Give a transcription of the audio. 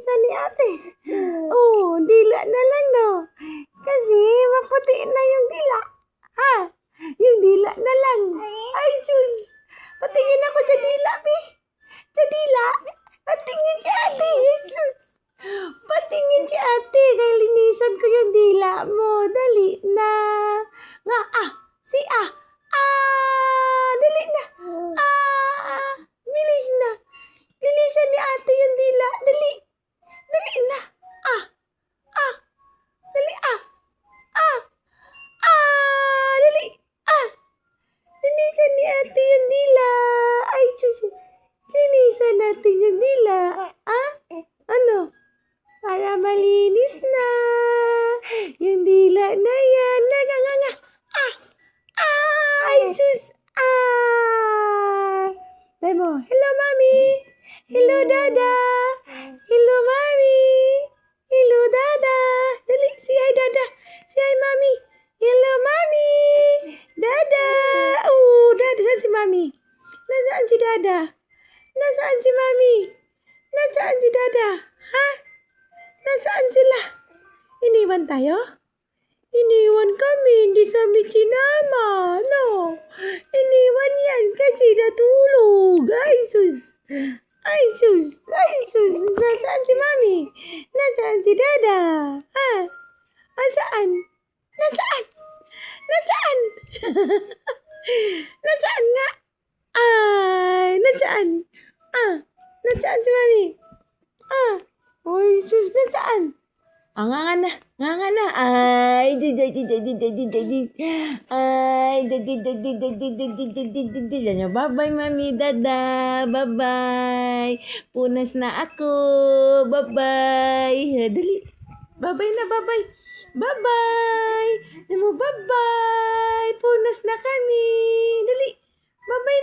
linisan ni ate. Oh, dila na lang, no? Kasi maputi na yung dila. Ha? Yung dila na lang. Ay, sus. Patingin ako sa dila, Bi. Sa dila. Patingin si ate, Jesus. Patingin si ate. Kaya linisan ko yung dila mo. Dali na. Nga, si dali na. Bilis na. Linisan ni ate yung dila. Dali. Dali na. Dali, dali. Linisan ni ate yung dila. Ay, sus. Linisan natin yung dila. Ano? Para malinis na. Yung dila na yan. Nga. Ay, sus. Dahil mo, hello, mami. Hello, dada. Hello, mami. Hello, dada. Dali, say hi, dada. Say hi, mami. Hello, mami. Dada. Dada. Saan si mami? Nasaan si dada? Nasaan si mami? Nasaan si dada? Ha? Nasaan sila? Iniwan tayo? Iniwan kami. Hindi kami sinama. No. Iniwan yan kasi natulog. Ay, sus. Ay, sus. Ay, sus. Nasaan si mami? Nasaan si dada? Ha? Nasaan? Nasaan? Nasaan? Nasaan nga? Ay, nasaan? Nasaan si mami? Uy, sus, nasaan? Nga na. Ay, bye-bye, mami, dada, bye-bye. Punas na ako, bye-bye. Dali, bye-bye na, bye-bye. Bye-bye. Bye-bye. Punas na kami. Dali, bye-bye.